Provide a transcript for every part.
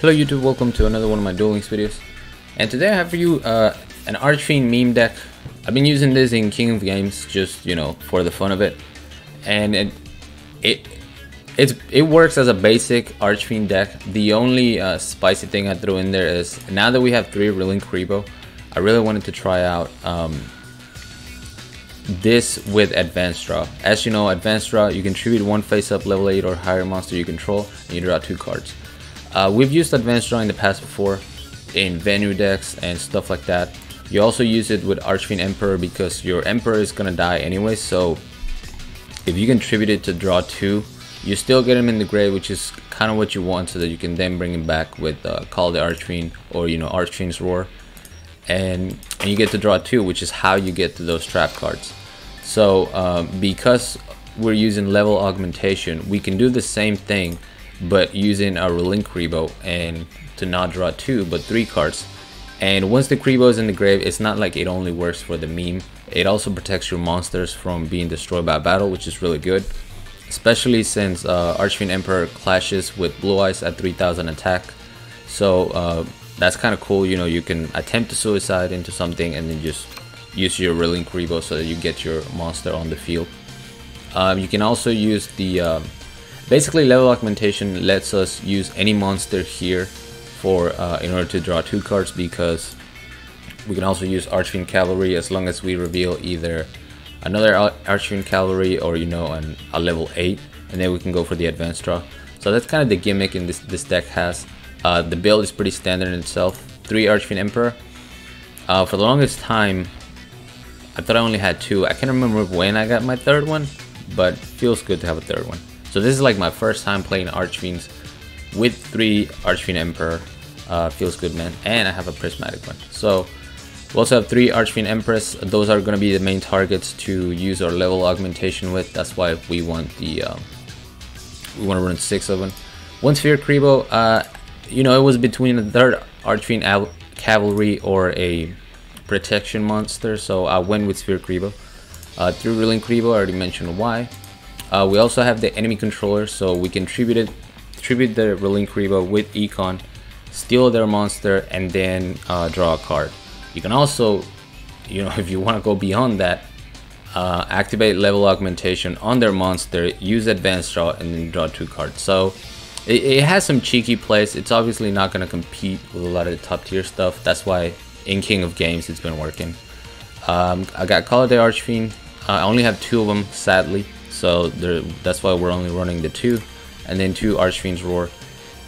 Hello YouTube, welcome to another one of my Duel Links videos. And today I have for you an Archfiend meme deck. I've been using this in King of Games just, for the fun of it. And it works as a basic Archfiend deck. The only spicy thing I threw in there is, now that we have 3 Relink Rebo, I really wanted to try out this with Advanced Draw. As you know, Advanced Draw, you contribute 1 face-up level 8 or higher monster you control, and you draw 2 cards. We've used Advanced Draw in the past before, in venue decks and stuff like that. You also use it with Archfiend Emperor because your Emperor is gonna die anyway, so if you contribute it to draw 2, you still get him in the grave, which is kind of what you want, so that you can then bring him back with Call the Archfiend or Archfiend's Roar, and you get to draw 2, which is how you get to those trap cards. So because we're using level augmentation, we can do the same thing but using a Relink Rebo and to not draw 2 but 3 cards. And once the Rebo is in the grave, it's not like it only works for the meme, it also protects your monsters from being destroyed by battle, which is really good, especially since Archfiend Emperor clashes with Blue Eyes at 3000 attack. So that's kind of cool. You can attempt to suicide into something and then just use your Relink Rebo so that you get your monster on the field. You can also use the basically level augmentation lets us use any monster here for in order to draw 2 cards, because we can also use Archfiend Cavalry as long as we reveal either another Archfiend Cavalry or a level 8, and then we can go for the Advanced Draw. So that's kind of the gimmick in this deck has. The build is pretty standard in itself. 3 Archfiend Emperor. For the longest time I thought I only had 2. I can't remember when I got my 3rd one, but it feels good to have a 3rd one. So this is like my first time playing Archfiends with 3 Archfiend Emperor. Feels good, man. And I have a Prismatic one. So we also have 3 Archfiend Empress. Those are going to be the main targets to use our level augmentation with. That's why we want the we want to run 6 of them. 1 Sphere Rebo. It was between the 3rd Archfiend Cavalry or a protection monster, so I went with Sphere Rebo. 3 Relink Rebo, I already mentioned why. We also have the enemy controller, so we can tribute the Relink Rebo with Econ, steal their monster, and then draw a card. You can also, if you want to go beyond that, activate level augmentation on their monster, use Advanced Draw, and then draw 2 cards. So it has some cheeky plays. It's obviously not going to compete with a lot of the top tier stuff. That's why in King of Games it's been working. I got Call of the Archfiend. I only have 2 of them, sadly. So that's why we're only running the 2, and then 2 Archfiend's Roar,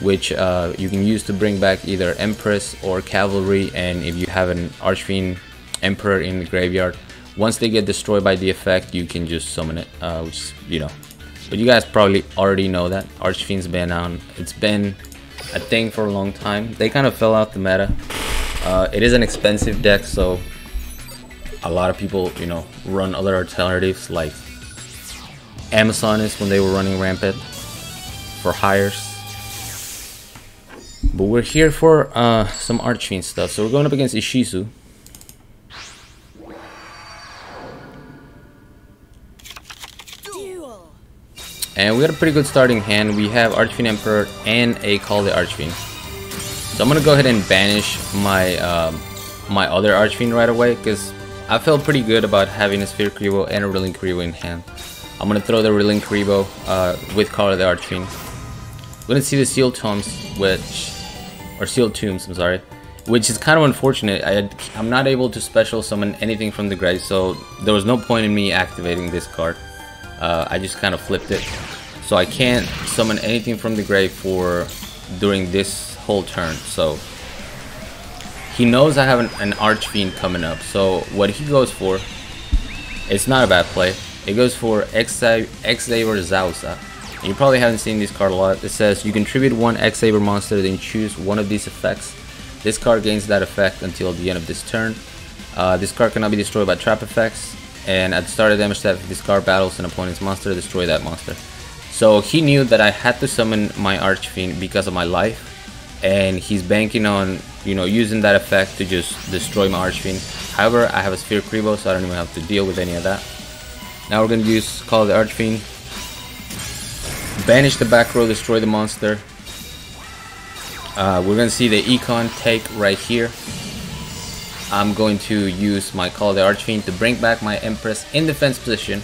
which you can use to bring back either Empress or Cavalry. And if you have an Archfiend Emperor in the graveyard, once they get destroyed by the effect, you can just summon it, which but you guys probably already know that Archfiend's been on. It's been a thing for a long time. They kind of fell out the meta. It is an expensive deck, so a lot of people run other alternatives like Amazoness when they were running Rampant for hires. But we're here for some Archfiend stuff. So we're going up against Ishizu. Duel. And we got a pretty good starting hand. We have Archfiend Emperor and a Call the Archfiend. So I'm gonna go ahead and banish my my other Archfiend right away, because I felt pretty good about having a Sphere Rebo and a Relink Rebo in hand. I'm gonna throw the Relink Rebo with Call of the Archfiend. We're gonna see the Sealed Tombs, Sealed Tombs, I'm sorry, which is kind of unfortunate. I'm not able to special summon anything from the grave, so there was no point in me activating this card. I just kind of flipped it, so I can't summon anything from the grave during this whole turn. So he knows I have an Archfiend coming up, so what he goes for, it's not a bad play. It goes for X-Saber Zausa. You probably haven't seen this card a lot. It says you contribute 1 X-Saber monster, then choose one of these effects. This card gains that effect until the end of this turn. This card cannot be destroyed by trap effects, and at the start of the damage step, if this card battles an opponent's monster, destroy that monster. So he knew that I had to summon my Archfiend because of my life, and he's banking on using that effect to just destroy my Archfiend. However, I have a Sphere Rebo, so I don't even have to deal with any of that. Now we're going to use Call of the Archfiend, banish the back row, destroy the monster, We're gonna see the econ take right here. I'm going to use my Call of the Archfiend to bring back my Empress in defense position.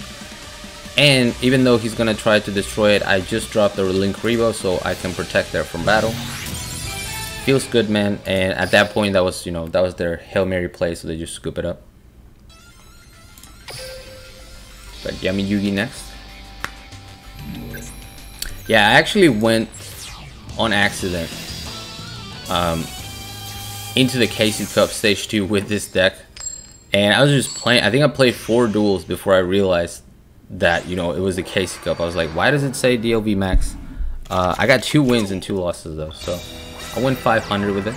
And even though he's gonna try to destroy it, I just dropped the Relink Revo so I can protect her from battle. Feels good, man. And at that point, that was, that was their Hail Mary play, so they just scoop it up. But Yummy Yugi next. Yeah, I actually went on accident into the KC Cup Stage 2 with this deck, and I was just playing. I think I played 4 duels before I realized that it was the KC Cup. I was like, why does it say DLV Max? I got 2 wins and 2 losses though, so I went 500 with it.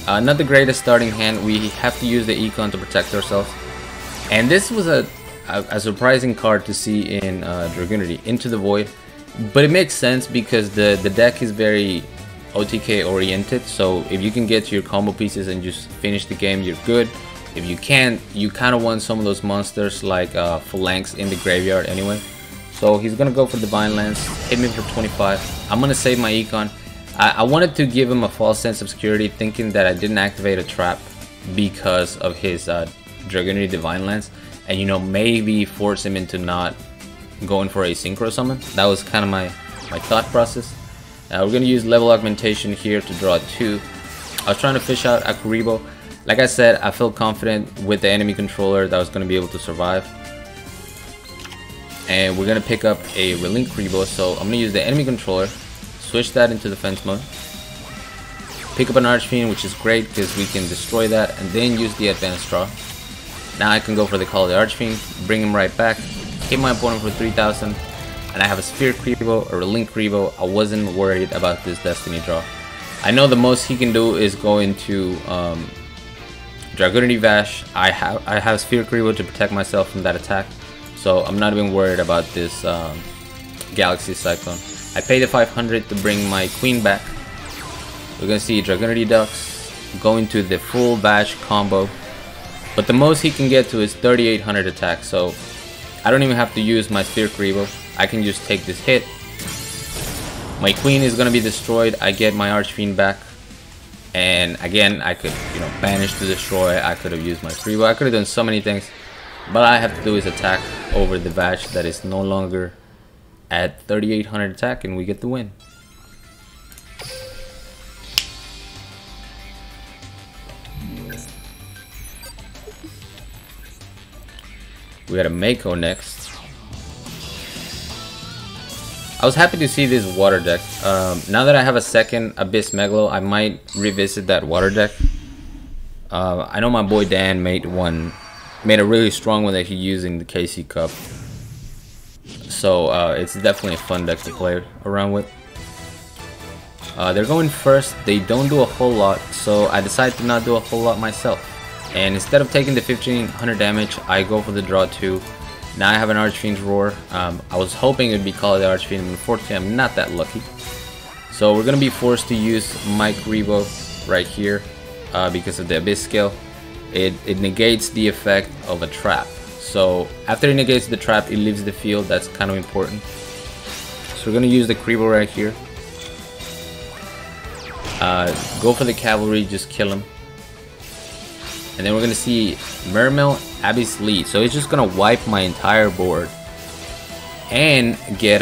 Not the greatest starting hand. We have to use the econ to protect ourselves, and this was a surprising card to see in Dragunity, Into the Void. But it makes sense because the deck is very OTK oriented, so if you can get to your combo pieces and just finish the game, you're good. If you can't, you kind of want some of those monsters like Phalanx in the graveyard anyway. So he's gonna go for Divine Lance, hit me for 25. I'm gonna save my econ. I wanted to give him a false sense of security, thinking that I didn't activate a trap because of his Dragunity Divine Lance, and maybe force him into not going for a synchro summon. That was kind of my thought process. We're gonna use level augmentation here to draw 2. I was trying to fish out Akuribo. Like I said, I felt confident with the enemy controller that I was gonna be able to survive. And we're gonna pick up a Relink Rebo, so I'm gonna use the enemy controller, switch that into defense mode, pick up an Archfiend, which is great because we can destroy that, and then use the advanced draw. Now I can go for the Call of the Archfiend, bring him right back, hit my opponent for 3000, and I have a Sphere Revo or a Relink Revo. I wasn't worried about this Destiny draw. I know the most he can do is go into Dragunity Vash. I have Sphere Revo to protect myself from that attack, so I'm not even worried about this Galaxy Cyclone. I paid the 500 to bring my Queen back. We're gonna see Dragunity Ducks going to the full Vash combo, but the most he can get to is 3800 attack, so I don't even have to use my Sphere Revo. I can just take this hit. My Queen is gonna be destroyed. I get my Archfiend back, and again I could banish to destroy. I could have used my Revo. I could have done so many things, but all I have to do is attack over the Vash that is no longer at 3800 attack, and we get the win. We got a Mako next. I was happy to see this water deck. Now that I have a second Abyss Megalo, I might revisit that water deck. I know my boy Dan made a really strong one that he used in the KC Cup. So it's definitely a fun deck to play around with. They're going first. They don't do a whole lot, so I decided to not do a whole lot myself. And instead of taking the 1500 damage, I go for the draw 2. Now I have an Archfiend's Roar. I was hoping it would be Call of the Archfiend, but unfortunately I'm not that lucky. So we're going to be forced to use Mike Revo right here because of the Abyss skill. It negates the effect of a trap. So after it negates the trap, it leaves the field. That's kind of important. So we're going to use the Revo right here. Go for the Cavalry, just kill him. And then we're gonna see Mermail Abyss Lead. So it's just gonna wipe my entire board and get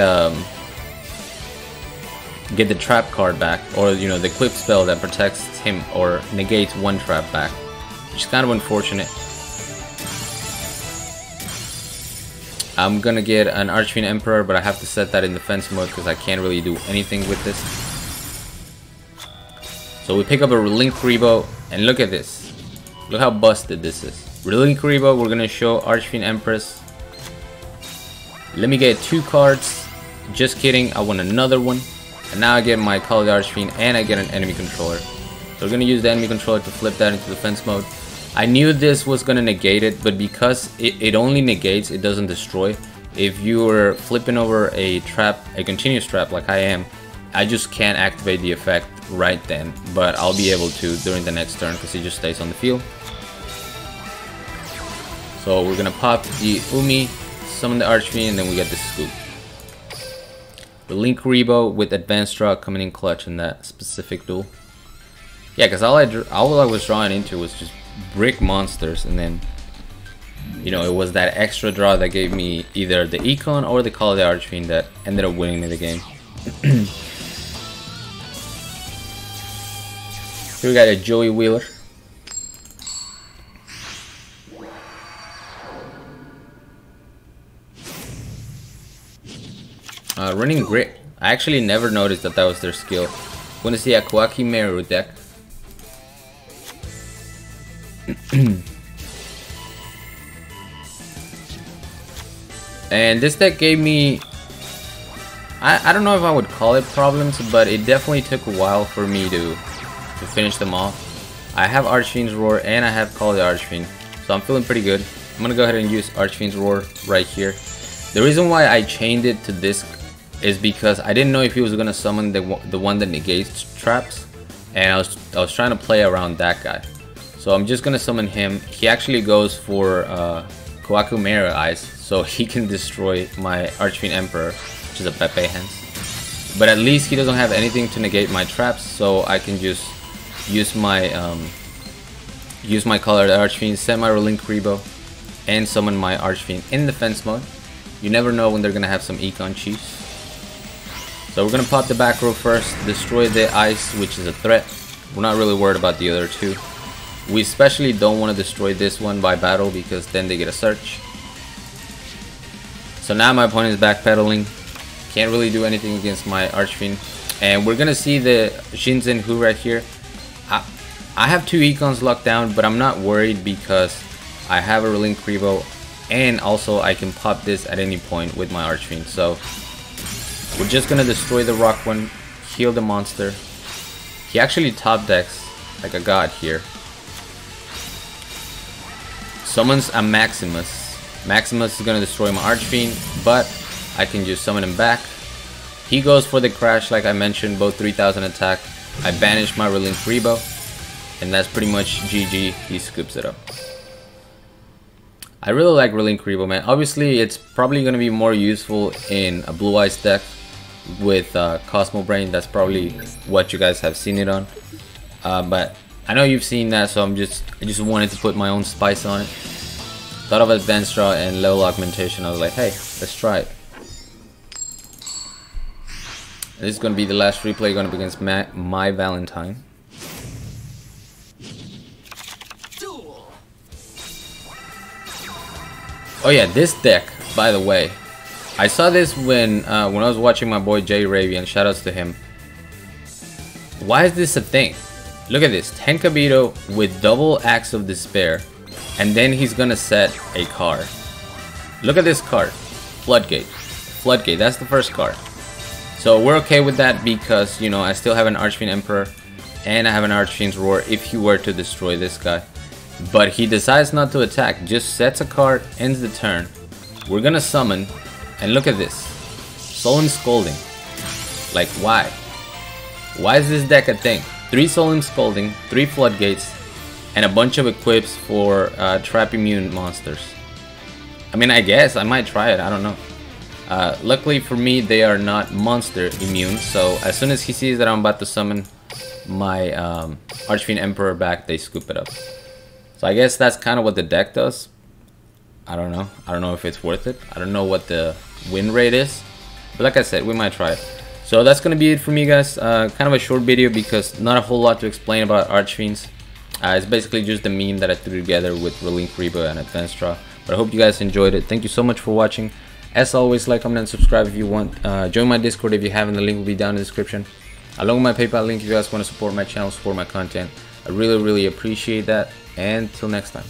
the trap card back, or the equip spell that protects him or negates one trap back, which is kind of unfortunate. I'm gonna get an Archfiend Emperor, but I have to set that in defense mode because I can't really do anything with this. So we pick up a Relink Revo, and look at this. Look how busted this is. Relink Revo, we're gonna show Archfiend Empress. Let me get 2 cards. Just kidding, I want another one. And now I get my Call of the Archfiend and I get an enemy controller. So we're gonna use the enemy controller to flip that into defense mode. I knew this was gonna negate it, but because it only negates, it doesn't destroy. If you were flipping over a trap, a continuous trap like I am, I just can't activate the effect right then, but I'll be able to during the next turn because it just stays on the field. So we're gonna pop the Umi, summon the Archfiend, and then we get the scoop. Link Rebo with advanced draw coming in clutch in that specific duel. Yeah, because all I was drawing into was just brick monsters, and then, you know, it was that extra draw that gave me either the Econ or the Call of the Archfiend that ended up winning me the game. Here we got a Joey Wheeler. Running Grit. I actually never noticed that that was their skill. Want to see a Kawaki Meru deck. And this deck gave me, I don't know if I would call it problems, but it definitely took a while for me to finish them off. I have Archfiend's Roar and I have Call of the Archfiend, so I'm feeling pretty good. I'm gonna go ahead and use Archfiend's Roar right here. The reason why I chained it to this is because I didn't know if he was gonna summon the one that negates traps, and I was trying to play around that guy. So I'm just gonna summon him. He actually goes for Kawaku Mera Eyes, so he can destroy my Archfiend Emperor, which is a Pepe Hands. But at least he doesn't have anything to negate my traps, so I can just use my Call of the Archfiend, set my Link Rebo, and summon my Archfiend in defense mode. You never know when they're gonna have some Econ Chiefs. So we're gonna pop the back row first, destroy the ice, which is a threat. We're not really worried about the other two. We especially don't want to destroy this one by battle because then they get a search. So now my opponent is backpedaling. Can't really do anything against my Archfiend. And we're gonna see the Shinzen Hu right here. I have two Econs locked down, but I'm not worried because I have a Link Rebo, and also I can pop this at any point with my Archfiend. So we're just gonna destroy the rock one, heal the monster. He actually top decks like a god here. Summons a Maximus. Maximus is gonna destroy my Archfiend, but I can just summon him back. He goes for the crash like I mentioned, both 3000 attack. I banish my Link Rebo, and that's pretty much GG. He scoops it up. I really like Link Rebo, man. Obviously, it's probably gonna be more useful in a Blue Eyes deck with Cosmo Brain. That's probably what you guys have seen it on. But I know you've seen that, so I just wanted to put my own spice on it. Thought of advanced draw and level augmentation. I was like, hey, let's try it. This is gonna be the last replay, going up against my Valentine. Duel. Oh yeah, this deck, by the way, I saw this when I was watching my boy Jay Ravian. Shoutouts to him. Why is this a thing? Look at this, Tenkabito with double Axe of Despair, and then he's gonna set a card. Look at this card, Floodgate. Floodgate, that's the first card. So we're okay with that because, you know, I still have an Archfiend Emperor and I have an Archfiend's Roar if he were to destroy this guy. But he decides not to attack, just sets a card, ends the turn. We're gonna summon, and look at this, Solemn Scolding. Like, why? Why is this deck a thing? 3 Solemn Scolding, 3 Floodgates, and a bunch of equips for trap immune monsters. I mean, I guess I might try it, I don't know. Luckily for me, they are not monster immune, so as soon as he sees that I'm about to summon my Archfiend Emperor back, they scoop it up. So I guess that's kind of what the deck does. I don't know. I don't know if it's worth it. I don't know what the win rate is. But like I said, we might try it. So that's going to be it for me, guys. Kind of a short video because not a whole lot to explain about Archfiends. It's basically just the meme that I threw together with Link Rebo and Advanced Draw. But I hope you guys enjoyed it. Thank you so much for watching. As always, like, comment, and subscribe if you want. Join my Discord if you haven't. The link will be down in the description. Along with my PayPal link if you guys want to support my channel, support my content. I really, really appreciate that. And till next time.